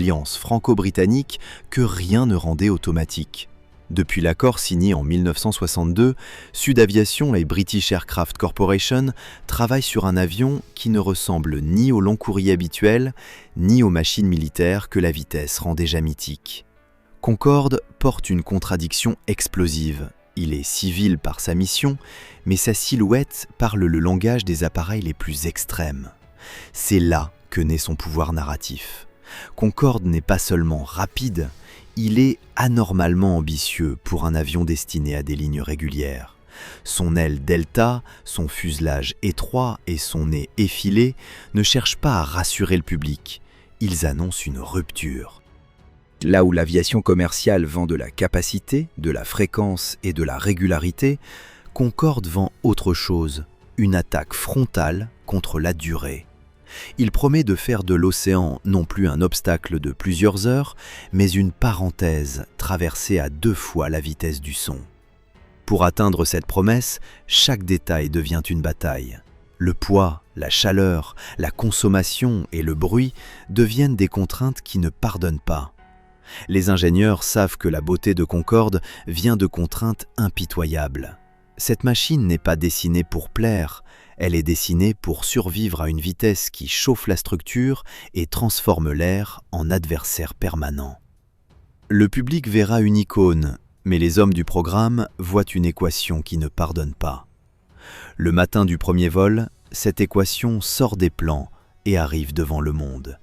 Alliance franco-britannique que rien ne rendait automatique. Depuis l'accord signé en 1962, Sud Aviation et British Aircraft Corporation travaillent sur un avion qui ne ressemble ni au long courrier habituel, ni aux machines militaires que la vitesse rend déjà mythique. Concorde porte une contradiction explosive. Il est civil par sa mission, mais sa silhouette parle le langage des appareils les plus extrêmes. C'est là que naît son pouvoir narratif. Concorde n'est pas seulement rapide, il est anormalement ambitieux pour un avion destiné à des lignes régulières. Son aile delta, son fuselage étroit et son nez effilé ne cherchent pas à rassurer le public, ils annoncent une rupture. Là où l'aviation commerciale vend de la capacité, de la fréquence et de la régularité, Concorde vend autre chose, une attaque frontale contre la durée. Il promet de faire de l'océan non plus un obstacle de plusieurs heures, mais une parenthèse traversée à 2 fois la vitesse du son. Pour atteindre cette promesse, chaque détail devient une bataille. Le poids, la chaleur, la consommation et le bruit deviennent des contraintes qui ne pardonnent pas. Les ingénieurs savent que la beauté de Concorde vient de contraintes impitoyables. Cette machine n'est pas dessinée pour plaire, elle est dessinée pour survivre à une vitesse qui chauffe la structure et transforme l'air en adversaire permanent. Le public verra une icône, mais les hommes du programme voient une équation qui ne pardonne pas. Le matin du premier vol, cette équation sort des plans et arrive devant le monde.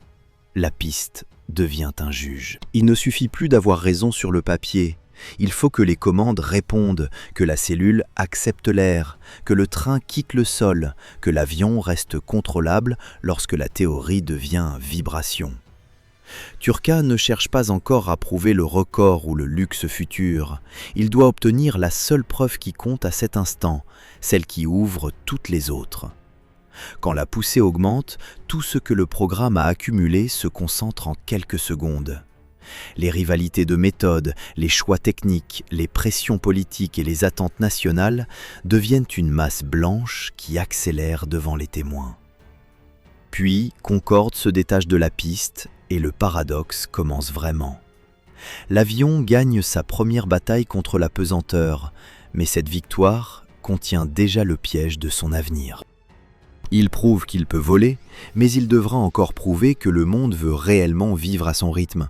La piste devient un juge. Il ne suffit plus d'avoir raison sur le papier. Il faut que les commandes répondent, que la cellule accepte l'air, que le train quitte le sol, que l'avion reste contrôlable lorsque la théorie devient vibration. Turca ne cherche pas encore à prouver le record ou le luxe futur. Il doit obtenir la seule preuve qui compte à cet instant, celle qui ouvre toutes les autres. Quand la poussée augmente, tout ce que le programme a accumulé se concentre en quelques secondes. Les rivalités de méthode, les choix techniques, les pressions politiques et les attentes nationales deviennent une masse blanche qui accélère devant les témoins. Puis, Concorde se détache de la piste et le paradoxe commence vraiment. L'avion gagne sa première bataille contre la pesanteur, mais cette victoire contient déjà le piège de son avenir. Il prouve qu'il peut voler, mais il devra encore prouver que le monde veut réellement vivre à son rythme.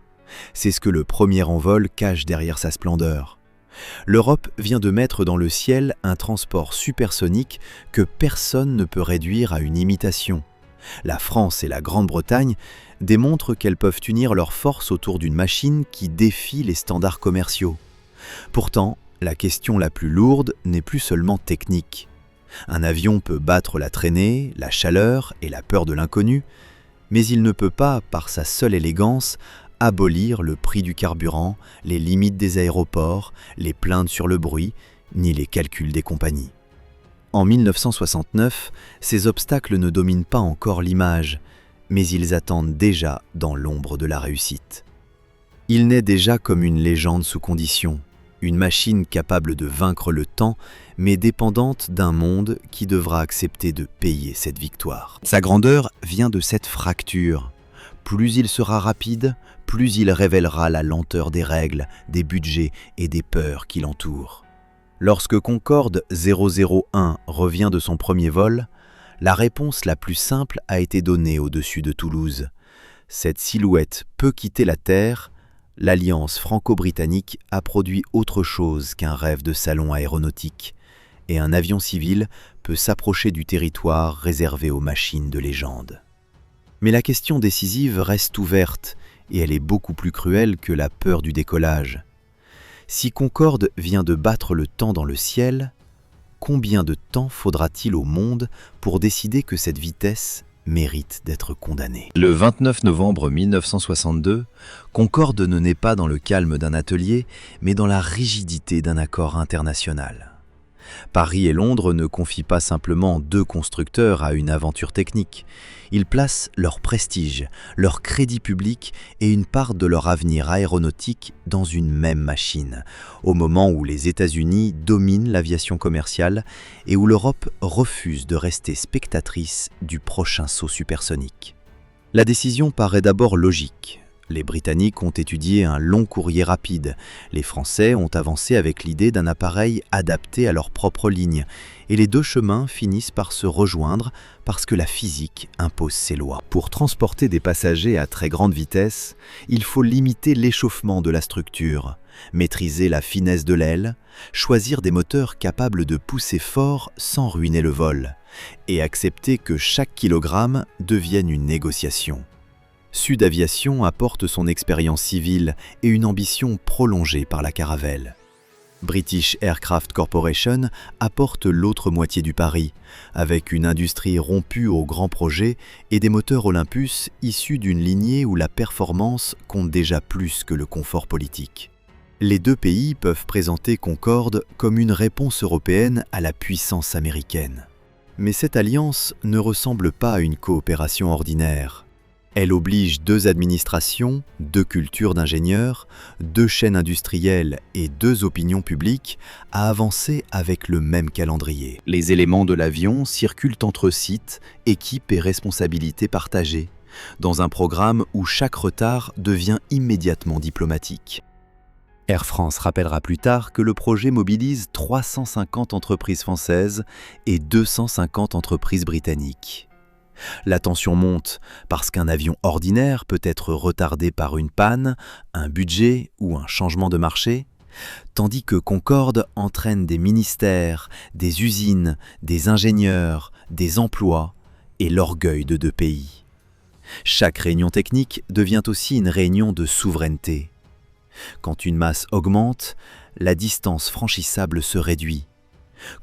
C'est ce que le premier envol cache derrière sa splendeur. L'Europe vient de mettre dans le ciel un transport supersonique que personne ne peut réduire à une imitation. La France et la Grande-Bretagne démontrent qu'elles peuvent unir leurs forces autour d'une machine qui défie les standards commerciaux. Pourtant, la question la plus lourde n'est plus seulement technique. Un avion peut battre la traînée, la chaleur et la peur de l'inconnu, mais il ne peut pas, par sa seule élégance, abolir le prix du carburant, les limites des aéroports, les plaintes sur le bruit, ni les calculs des compagnies. En 1969, ces obstacles ne dominent pas encore l'image, mais ils attendent déjà dans l'ombre de la réussite. Il naît déjà comme une légende sous condition, une machine capable de vaincre le temps, mais dépendante d'un monde qui devra accepter de payer cette victoire. Sa grandeur vient de cette fracture. Plus il sera rapide, plus il révélera la lenteur des règles, des budgets et des peurs qui l'entourent. Lorsque Concorde 001 revient de son premier vol, la réponse la plus simple a été donnée au-dessus de Toulouse. Cette silhouette peut quitter la Terre, l'Alliance franco-britannique a produit autre chose qu'un rêve de salon aéronautique, et un avion civil peut s'approcher du territoire réservé aux machines de légende. Mais la question décisive reste ouverte, et elle est beaucoup plus cruelle que la peur du décollage. Si Concorde vient de battre le temps dans le ciel, combien de temps faudra-t-il au monde pour décider que cette vitesse mérite d'être condamnée? Le 29 novembre 1962, Concorde ne naît pas dans le calme d'un atelier, mais dans la rigidité d'un accord international. Paris et Londres ne confient pas simplement 2 constructeurs à une aventure technique. Ils placent leur prestige, leur crédit public et une part de leur avenir aéronautique dans une même machine, au moment où les États-Unis dominent l'aviation commerciale et où l'Europe refuse de rester spectatrice du prochain saut supersonique. La décision paraît d'abord logique. Les Britanniques ont étudié un long courrier rapide. Les Français ont avancé avec l'idée d'un appareil adapté à leur propre ligne. Et les deux chemins finissent par se rejoindre parce que la physique impose ses lois. Pour transporter des passagers à très grande vitesse, il faut limiter l'échauffement de la structure, maîtriser la finesse de l'aile, choisir des moteurs capables de pousser fort sans ruiner le vol, et accepter que chaque kilogramme devienne une négociation. Sud Aviation apporte son expérience civile et une ambition prolongée par la Caravelle. British Aircraft Corporation apporte l'autre moitié du pari, avec une industrie rompue aux grands projets et des moteurs Olympus issus d'une lignée où la performance compte déjà plus que le confort politique. Les deux pays peuvent présenter Concorde comme une réponse européenne à la puissance américaine. Mais cette alliance ne ressemble pas à une coopération ordinaire. Elle oblige deux administrations, deux cultures d'ingénieurs, deux chaînes industrielles et deux opinions publiques à avancer avec le même calendrier. Les éléments de l'avion circulent entre sites, équipes et responsabilités partagées, dans un programme où chaque retard devient immédiatement diplomatique. Air France rappellera plus tard que le projet mobilise 350 entreprises françaises et 250 entreprises britanniques. La tension monte parce qu'un avion ordinaire peut être retardé par une panne, un budget ou un changement de marché, tandis que Concorde entraîne des ministères, des usines, des ingénieurs, des emplois et l'orgueil de deux pays. Chaque réunion technique devient aussi une réunion de souveraineté. Quand une masse augmente, la distance franchissable se réduit.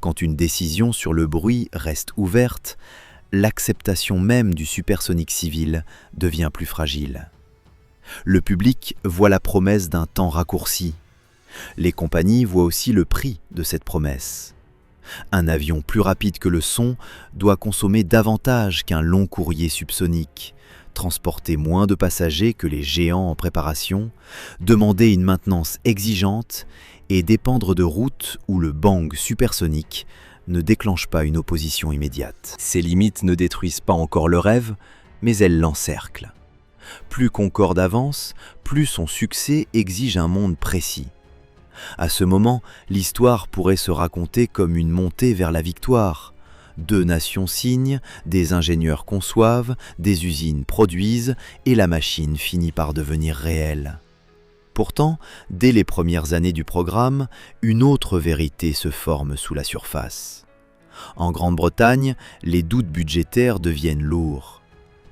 Quand une décision sur le bruit reste ouverte, l'acceptation même du supersonique civil devient plus fragile. Le public voit la promesse d'un temps raccourci. Les compagnies voient aussi le prix de cette promesse. Un avion plus rapide que le son doit consommer davantage qu'un long courrier subsonique, transporter moins de passagers que les géants en préparation, demander une maintenance exigeante et dépendre de routes où le bang supersonique ne déclenche pas une opposition immédiate. Ces limites ne détruisent pas encore le rêve, mais elles l'encerclent. Plus Concorde avance, plus son succès exige un monde précis. À ce moment, l'histoire pourrait se raconter comme une montée vers la victoire. Deux nations signent, des ingénieurs conçoivent, des usines produisent, et la machine finit par devenir réelle. Pourtant, dès les premières années du programme, une autre vérité se forme sous la surface. En Grande-Bretagne, les doutes budgétaires deviennent lourds.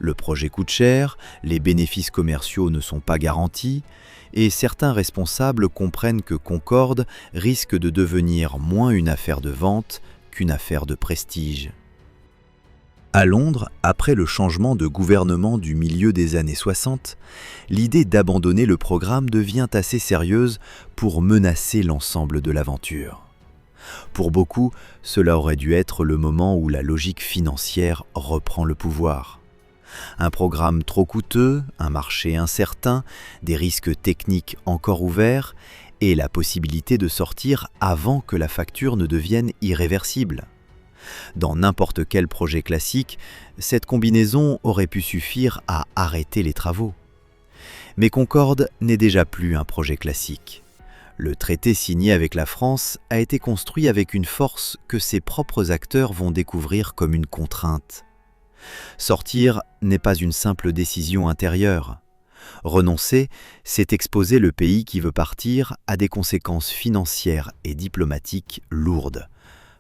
Le projet coûte cher, les bénéfices commerciaux ne sont pas garantis, et certains responsables comprennent que Concorde risque de devenir moins une affaire de vente qu'une affaire de prestige. À Londres, après le changement de gouvernement du milieu des années 60, l'idée d'abandonner le programme devient assez sérieuse pour menacer l'ensemble de l'aventure. Pour beaucoup, cela aurait dû être le moment où la logique financière reprend le pouvoir. Un programme trop coûteux, un marché incertain, des risques techniques encore ouverts et la possibilité de sortir avant que la facture ne devienne irréversible. Dans n'importe quel projet classique, cette combinaison aurait pu suffire à arrêter les travaux. Mais Concorde n'est déjà plus un projet classique. Le traité signé avec la France a été construit avec une force que ses propres acteurs vont découvrir comme une contrainte. Sortir n'est pas une simple décision intérieure. Renoncer, c'est exposer le pays qui veut partir à des conséquences financières et diplomatiques lourdes,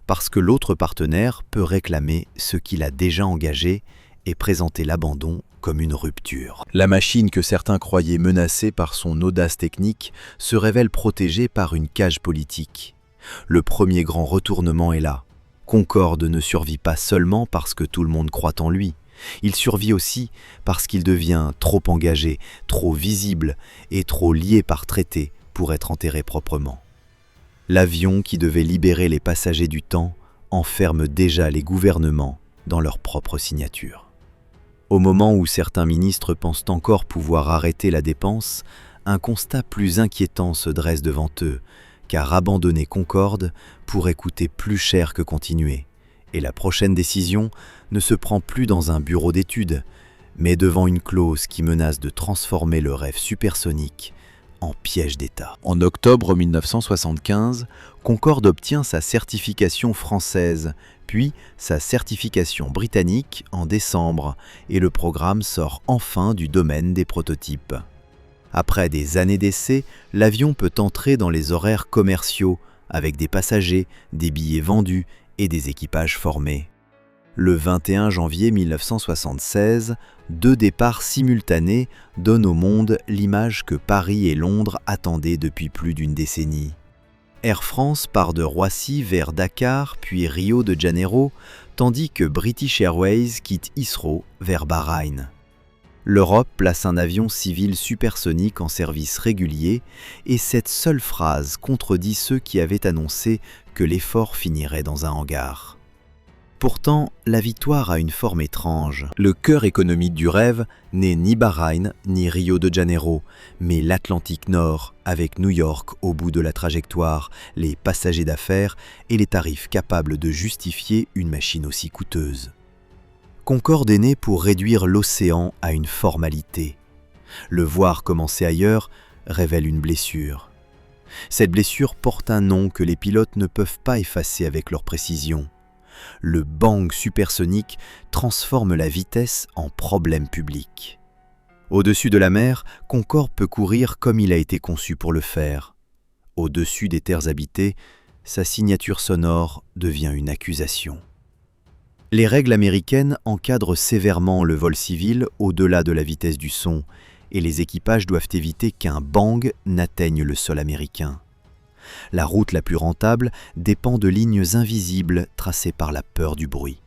parce que l'autre partenaire peut réclamer ce qu'il a déjà engagé et présenter l'abandon comme une rupture. La machine que certains croyaient menacée par son audace technique se révèle protégée par une cage politique. Le premier grand retournement est là. Concorde ne survit pas seulement parce que tout le monde croit en lui. Il survit aussi parce qu'il devient trop engagé, trop visible et trop lié par traité pour être enterré proprement. L'avion qui devait libérer les passagers du temps enferme déjà les gouvernements dans leur propre signature. Au moment où certains ministres pensent encore pouvoir arrêter la dépense, un constat plus inquiétant se dresse devant eux, car abandonner Concorde pourrait coûter plus cher que continuer, et la prochaine décision ne se prend plus dans un bureau d'études, mais devant une clause qui menace de transformer le rêve supersonique en piège d'État. En octobre 1975, Concorde obtient sa certification française, puis sa certification britannique en décembre, et le programme sort enfin du domaine des prototypes. Après des années d'essais, l'avion peut entrer dans les horaires commerciaux, avec des passagers, des billets vendus et des équipages formés. Le 21 janvier 1976, 2 départs simultanés donnent au monde l'image que Paris et Londres attendaient depuis plus d'une décennie. Air France part de Roissy vers Dakar, puis Rio de Janeiro, tandis que British Airways quitte Heathrow vers Bahreïn. L'Europe place un avion civil supersonique en service régulier, et cette seule phrase contredit ceux qui avaient annoncé que l'effort finirait dans un hangar. Pourtant, la victoire a une forme étrange. Le cœur économique du rêve n'est ni Bahreïn ni Rio de Janeiro, mais l'Atlantique Nord, avec New York au bout de la trajectoire, les passagers d'affaires et les tarifs capables de justifier une machine aussi coûteuse. Concorde est né pour réduire l'océan à une formalité. Le voir commencer ailleurs révèle une blessure. Cette blessure porte un nom que les pilotes ne peuvent pas effacer avec leur précision. Le bang supersonique transforme la vitesse en problème public. Au-dessus de la mer, Concorde peut courir comme il a été conçu pour le faire. Au-dessus des terres habitées, sa signature sonore devient une accusation. Les règles américaines encadrent sévèrement le vol civil au-delà de la vitesse du son, et les équipages doivent éviter qu'un bang n'atteigne le sol américain. La route la plus rentable dépend de lignes invisibles tracées par la peur du bruit.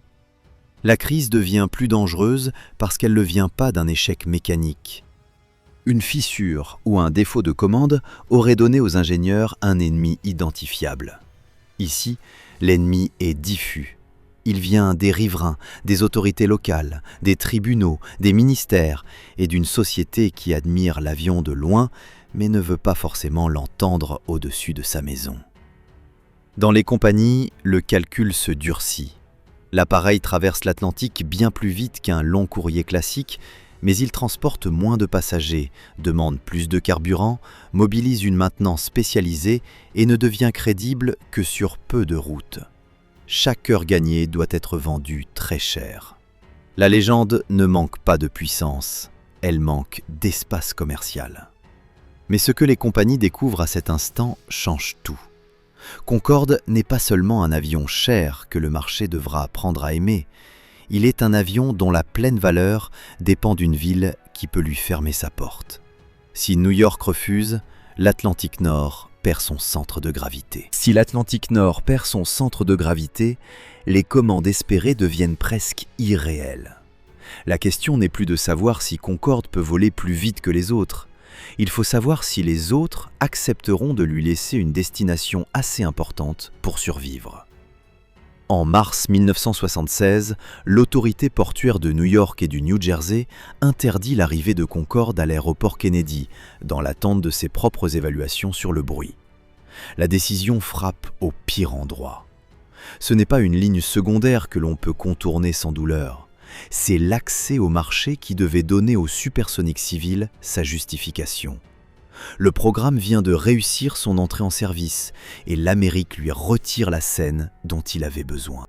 La crise devient plus dangereuse parce qu'elle ne vient pas d'un échec mécanique. Une fissure ou un défaut de commande aurait donné aux ingénieurs un ennemi identifiable. Ici, l'ennemi est diffus. Il vient des riverains, des autorités locales, des tribunaux, des ministères et d'une société qui admire l'avion de loin mais ne veut pas forcément l'entendre au-dessus de sa maison. Dans les compagnies, le calcul se durcit. L'appareil traverse l'Atlantique bien plus vite qu'un long courrier classique, mais il transporte moins de passagers, demande plus de carburant, mobilise une maintenance spécialisée et ne devient crédible que sur peu de routes. Chaque heure gagnée doit être vendue très cher. La légende ne manque pas de puissance, elle manque d'espace commercial. Mais ce que les compagnies découvrent à cet instant change tout. Concorde n'est pas seulement un avion cher que le marché devra apprendre à aimer, il est un avion dont la pleine valeur dépend d'une ville qui peut lui fermer sa porte. Si New York refuse, l'Atlantique Nord perd son centre de gravité. Si l'Atlantique Nord perd son centre de gravité, les commandes espérées deviennent presque irréelles. La question n'est plus de savoir si Concorde peut voler plus vite que les autres. Il faut savoir si les autres accepteront de lui laisser une destination assez importante pour survivre. En mars 1976, l'autorité portuaire de New York et du New Jersey interdit l'arrivée de Concorde à l'aéroport Kennedy, dans l'attente de ses propres évaluations sur le bruit. La décision frappe au pire endroit. Ce n'est pas une ligne secondaire que l'on peut contourner sans douleur. C'est l'accès au marché qui devait donner au supersonique civil sa justification. Le programme vient de réussir son entrée en service et l'Amérique lui retire la scène dont il avait besoin.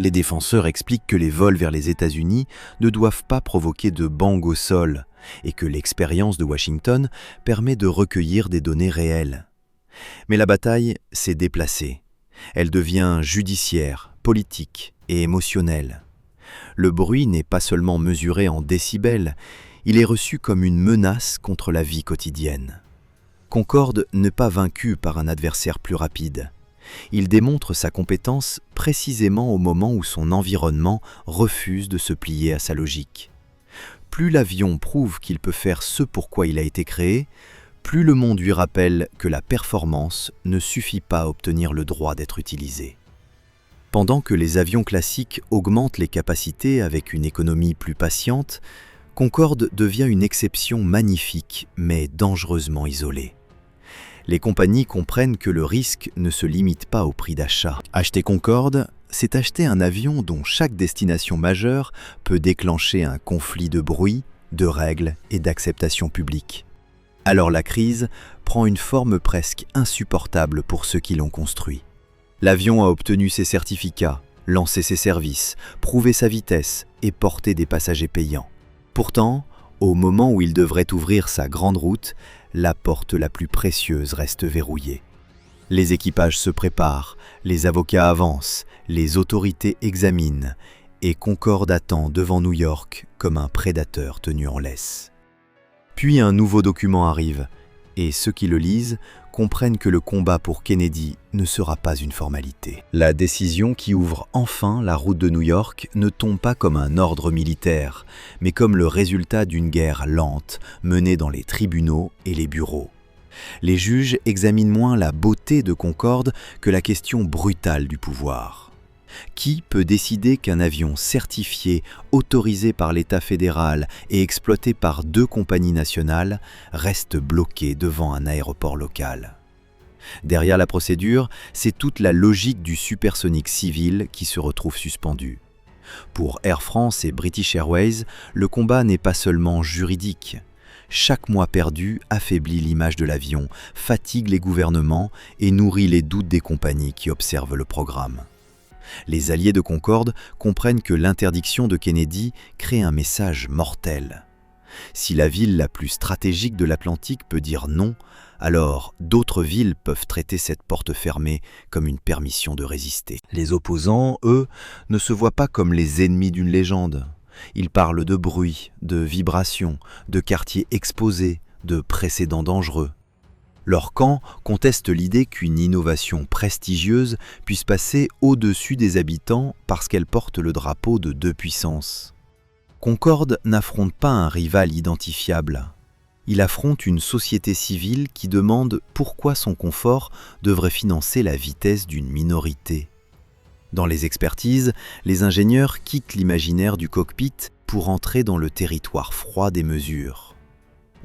Les défenseurs expliquent que les vols vers les États-Unis ne doivent pas provoquer de bang au sol et que l'expérience de Washington permet de recueillir des données réelles. Mais la bataille s'est déplacée. Elle devient judiciaire, politique et émotionnelle. Le bruit n'est pas seulement mesuré en décibels, il est reçu comme une menace contre la vie quotidienne. Concorde n'est pas vaincu par un adversaire plus rapide. Il démontre sa compétence précisément au moment où son environnement refuse de se plier à sa logique. Plus l'avion prouve qu'il peut faire ce pourquoi il a été créé, plus le monde lui rappelle que la performance ne suffit pas à obtenir le droit d'être utilisé. Pendant que les avions classiques augmentent les capacités avec une économie plus patiente, Concorde devient une exception magnifique, mais dangereusement isolée. Les compagnies comprennent que le risque ne se limite pas au prix d'achat. Acheter Concorde, c'est acheter un avion dont chaque destination majeure peut déclencher un conflit de bruit, de règles et d'acceptation publique. Alors la crise prend une forme presque insupportable pour ceux qui l'ont construit. L'avion a obtenu ses certificats, lancé ses services, prouvé sa vitesse et porté des passagers payants. Pourtant, au moment où il devrait ouvrir sa grande route, la porte la plus précieuse reste verrouillée. Les équipages se préparent, les avocats avancent, les autorités examinent, et Concorde attend devant New York comme un prédateur tenu en laisse. Puis un nouveau document arrive, et ceux qui le lisent comprennent que le combat pour Kennedy ne sera pas une formalité. La décision qui ouvre enfin la route de New York ne tombe pas comme un ordre militaire, mais comme le résultat d'une guerre lente menée dans les tribunaux et les bureaux. Les juges examinent moins la beauté de Concorde que la question brutale du pouvoir. Qui peut décider qu'un avion certifié, autorisé par l'État fédéral et exploité par 2 compagnies nationales reste bloqué devant un aéroport local? Derrière la procédure, c'est toute la logique du supersonique civil qui se retrouve suspendue. Pour Air France et British Airways, le combat n'est pas seulement juridique. Chaque mois perdu affaiblit l'image de l'avion, fatigue les gouvernements et nourrit les doutes des compagnies qui observent le programme. Les alliés de Concorde comprennent que l'interdiction de Kennedy crée un message mortel. Si la ville la plus stratégique de l'Atlantique peut dire non, alors d'autres villes peuvent traiter cette porte fermée comme une permission de résister. Les opposants, eux, ne se voient pas comme les ennemis d'une légende. Ils parlent de bruit, de vibrations, de quartiers exposés, de précédents dangereux. Leur camp conteste l'idée qu'une innovation prestigieuse puisse passer au-dessus des habitants parce qu'elle porte le drapeau de 2 puissances. Concorde n'affronte pas un rival identifiable. Il affronte une société civile qui demande pourquoi son confort devrait financer la vitesse d'une minorité. Dans les expertises, les ingénieurs quittent l'imaginaire du cockpit pour entrer dans le territoire froid des mesures.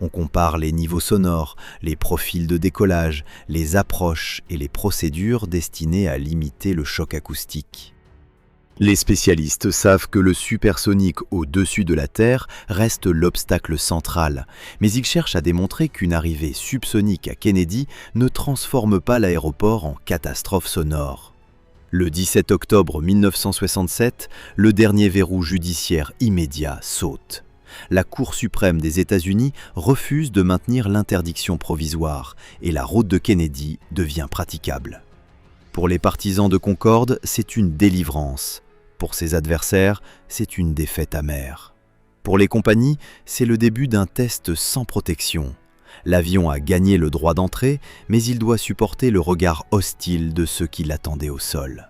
On compare les niveaux sonores, les profils de décollage, les approches et les procédures destinées à limiter le choc acoustique. Les spécialistes savent que le supersonique au-dessus de la Terre reste l'obstacle central, mais ils cherchent à démontrer qu'une arrivée subsonique à Kennedy ne transforme pas l'aéroport en catastrophe sonore. Le 17 octobre 1967, le dernier verrou judiciaire immédiat saute. La Cour suprême des États-Unis refuse de maintenir l'interdiction provisoire et la route de Kennedy devient praticable. Pour les partisans de Concorde, c'est une délivrance. Pour ses adversaires, c'est une défaite amère. Pour les compagnies, c'est le début d'un test sans protection. L'avion a gagné le droit d'entrée, mais il doit supporter le regard hostile de ceux qui l'attendaient au sol.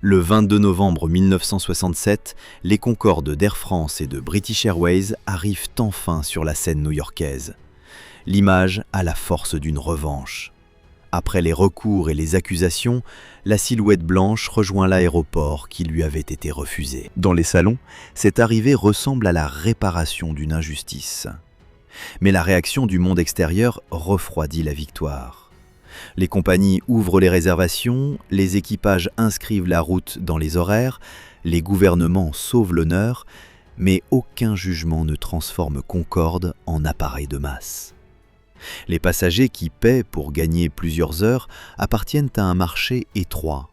Le 22 novembre 1967, les Concorde d'Air France et de British Airways arrivent enfin sur la scène new-yorkaise. L'image a la force d'une revanche. Après les recours et les accusations, la silhouette blanche rejoint l'aéroport qui lui avait été refusé. Dans les salons, cette arrivée ressemble à la réparation d'une injustice. Mais la réaction du monde extérieur refroidit la victoire. Les compagnies ouvrent les réservations, les équipages inscrivent la route dans les horaires, les gouvernements sauvent l'honneur, mais aucun jugement ne transforme Concorde en appareil de masse. Les passagers qui paient pour gagner plusieurs heures appartiennent à un marché étroit.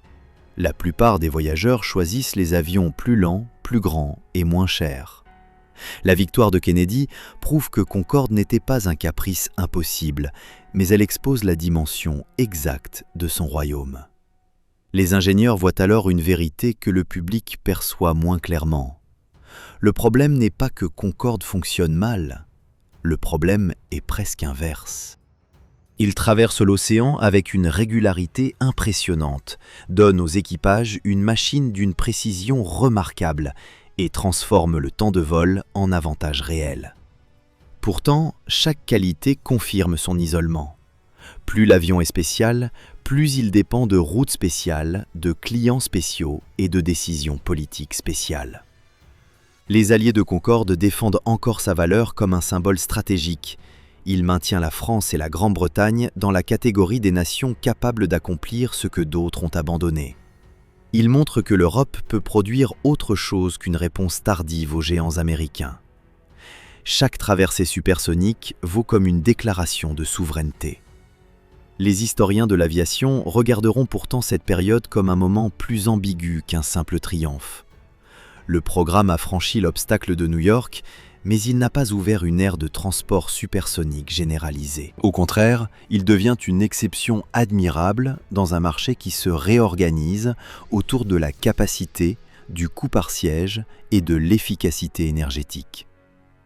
La plupart des voyageurs choisissent les avions plus lents, plus grands et moins chers. La victoire de Kennedy prouve que Concorde n'était pas un caprice impossible, mais elle expose la dimension exacte de son royaume. Les ingénieurs voient alors une vérité que le public perçoit moins clairement. Le problème n'est pas que Concorde fonctionne mal, le problème est presque inverse. Il traverse l'océan avec une régularité impressionnante, donne aux équipages une machine d'une précision remarquable et transforme le temps de vol en avantage réel. Pourtant, chaque qualité confirme son isolement. Plus l'avion est spécial, plus il dépend de routes spéciales, de clients spéciaux et de décisions politiques spéciales. Les alliés de Concorde défendent encore sa valeur comme un symbole stratégique. Il maintient la France et la Grande-Bretagne dans la catégorie des nations capables d'accomplir ce que d'autres ont abandonné. Il montre que l'Europe peut produire autre chose qu'une réponse tardive aux géants américains. Chaque traversée supersonique vaut comme une déclaration de souveraineté. Les historiens de l'aviation regarderont pourtant cette période comme un moment plus ambigu qu'un simple triomphe. Le programme a franchi l'obstacle de New York, mais il n'a pas ouvert une ère de transport supersonique généralisée. Au contraire, il devient une exception admirable dans un marché qui se réorganise autour de la capacité, du coût par siège et de l'efficacité énergétique.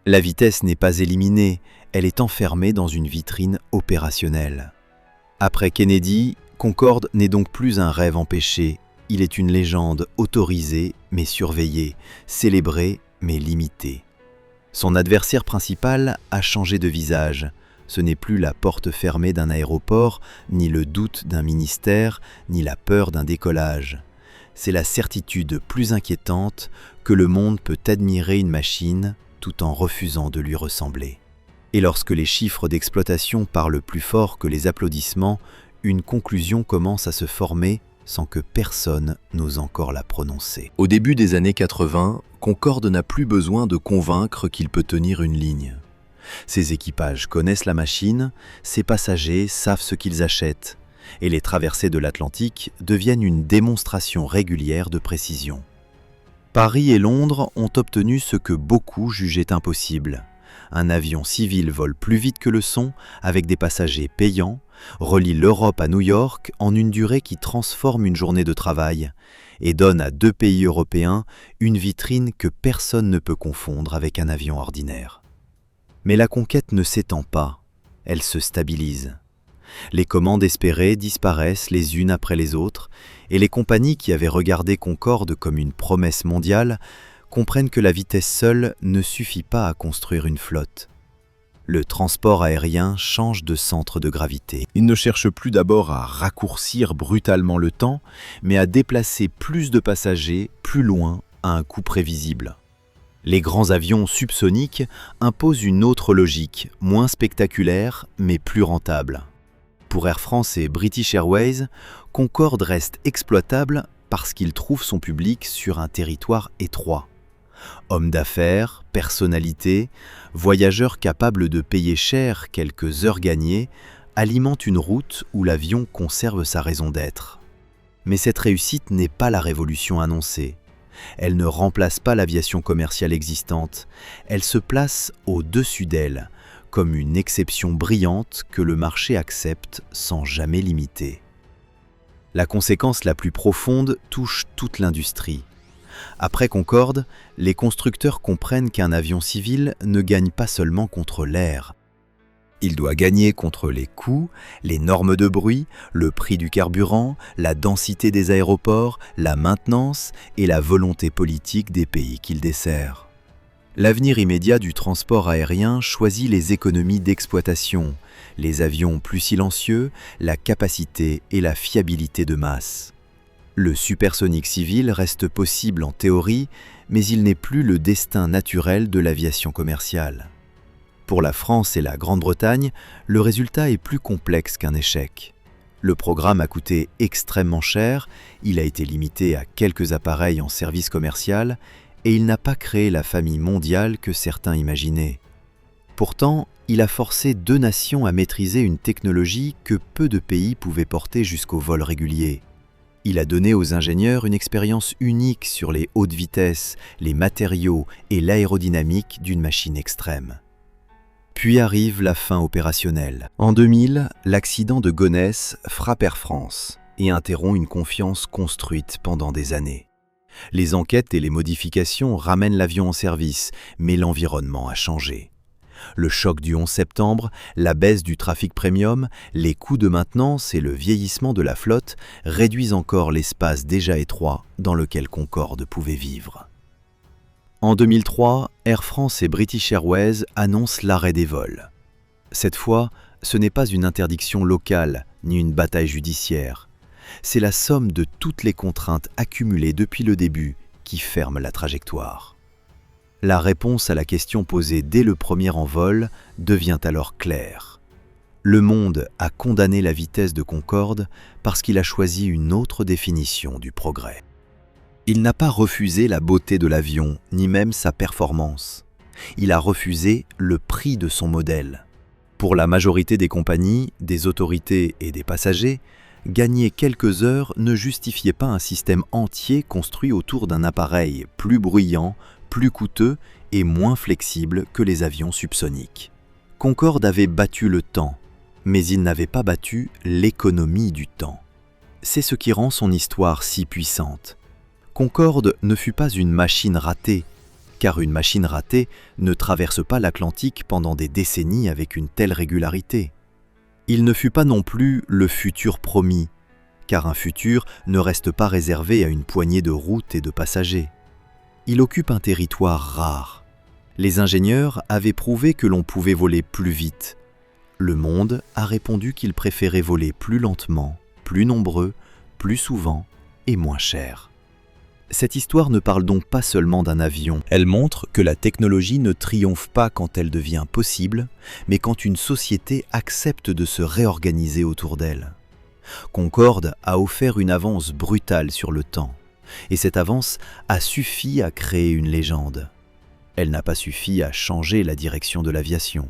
La vitesse n'est pas éliminée, elle est enfermée dans une vitrine opérationnelle. Après Kennedy, Concorde n'est donc plus un rêve empêché, il est une légende autorisée mais surveillée, célébrée mais limitée. Son adversaire principal a changé de visage. Ce n'est plus la porte fermée d'un aéroport, ni le doute d'un ministère, ni la peur d'un décollage. C'est la certitude plus inquiétante que le monde peut admirer une machine tout en refusant de lui ressembler. Et lorsque les chiffres d'exploitation parlent plus fort que les applaudissements, une conclusion commence à se former sans que personne n'ose encore la prononcer. Au début des années 80, Concorde n'a plus besoin de convaincre qu'il peut tenir une ligne. Ses équipages connaissent la machine, ses passagers savent ce qu'ils achètent, et les traversées de l'Atlantique deviennent une démonstration régulière de précision. Paris et Londres ont obtenu ce que beaucoup jugeaient impossible. Un avion civil vole plus vite que le son, avec des passagers payants, relie l'Europe à New York en une durée qui transforme une journée de travail et donne à 2 pays européens une vitrine que personne ne peut confondre avec un avion ordinaire. Mais la conquête ne s'étend pas, elle se stabilise. Les commandes espérées disparaissent les unes après les autres et les compagnies qui avaient regardé Concorde comme une promesse mondiale comprennent que la vitesse seule ne suffit pas à construire une flotte. Le transport aérien change de centre de gravité. Il ne cherche plus d'abord à raccourcir brutalement le temps, mais à déplacer plus de passagers plus loin à un coût prévisible. Les grands avions subsoniques imposent une autre logique, moins spectaculaire mais plus rentable. Pour Air France et British Airways, Concorde reste exploitable parce qu'il trouve son public sur un territoire étroit. Hommes d'affaires, personnalités, voyageurs capables de payer cher quelques heures gagnées alimentent une route où l'avion conserve sa raison d'être. Mais cette réussite n'est pas la révolution annoncée. Elle ne remplace pas l'aviation commerciale existante, elle se place au-dessus d'elle, comme une exception brillante que le marché accepte sans jamais limiter. La conséquence la plus profonde touche toute l'industrie. Après Concorde, les constructeurs comprennent qu'un avion civil ne gagne pas seulement contre l'air. Il doit gagner contre les coûts, les normes de bruit, le prix du carburant, la densité des aéroports, la maintenance et la volonté politique des pays qu'il dessert. L'avenir immédiat du transport aérien choisit les économies d'exploitation, les avions plus silencieux, la capacité et la fiabilité de masse. Le supersonique civil reste possible en théorie, mais il n'est plus le destin naturel de l'aviation commerciale. Pour la France et la Grande-Bretagne, le résultat est plus complexe qu'un échec. Le programme a coûté extrêmement cher, il a été limité à quelques appareils en service commercial et il n'a pas créé la famille mondiale que certains imaginaient. Pourtant, il a forcé 2 nations à maîtriser une technologie que peu de pays pouvaient porter jusqu'au vol régulier. Il a donné aux ingénieurs une expérience unique sur les hautes vitesses, les matériaux et l'aérodynamique d'une machine extrême. Puis arrive la fin opérationnelle. En 2000, l'accident de Gonesse frappe Air France et interrompt une confiance construite pendant des années. Les enquêtes et les modifications ramènent l'avion en service, mais l'environnement a changé. Le choc du 11 septembre, la baisse du trafic premium, les coûts de maintenance et le vieillissement de la flotte réduisent encore l'espace déjà étroit dans lequel Concorde pouvait vivre. En 2003, Air France et British Airways annoncent l'arrêt des vols. Cette fois, ce n'est pas une interdiction locale ni une bataille judiciaire. C'est la somme de toutes les contraintes accumulées depuis le début qui ferme la trajectoire. La réponse à la question posée dès le premier envol devient alors claire. Le monde a condamné la vitesse de Concorde parce qu'il a choisi une autre définition du progrès. Il n'a pas refusé la beauté de l'avion, ni même sa performance. Il a refusé le prix de son modèle. Pour la majorité des compagnies, des autorités et des passagers, gagner quelques heures ne justifiait pas un système entier construit autour d'un appareil plus bruyant, plus coûteux et moins flexible que les avions subsoniques. Concorde avait battu le temps, mais il n'avait pas battu l'économie du temps. C'est ce qui rend son histoire si puissante. Concorde ne fut pas une machine ratée, car une machine ratée ne traverse pas l'Atlantique pendant des décennies avec une telle régularité. Il ne fut pas non plus le futur promis, car un futur ne reste pas réservé à une poignée de routes et de passagers. Il occupe un territoire rare. Les ingénieurs avaient prouvé que l'on pouvait voler plus vite. Le monde a répondu qu'il préférait voler plus lentement, plus nombreux, plus souvent et moins cher. Cette histoire ne parle donc pas seulement d'un avion. Elle montre que la technologie ne triomphe pas quand elle devient possible, mais quand une société accepte de se réorganiser autour d'elle. Concorde a offert une avance brutale sur le temps, et cette avance a suffi à créer une légende. Elle n'a pas suffi à changer la direction de l'aviation.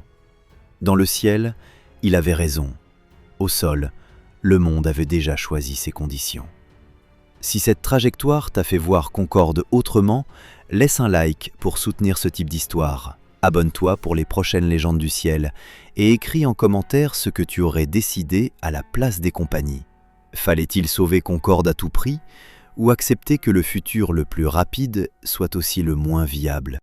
Dans le ciel, il avait raison. Au sol, le monde avait déjà choisi ses conditions. Si cette trajectoire t'a fait voir Concorde autrement, laisse un like pour soutenir ce type d'histoire. Abonne-toi pour les prochaines légendes du ciel et écris en commentaire ce que tu aurais décidé à la place des compagnies. Fallait-il sauver Concorde à tout prix ou accepter que le futur le plus rapide soit aussi le moins viable ?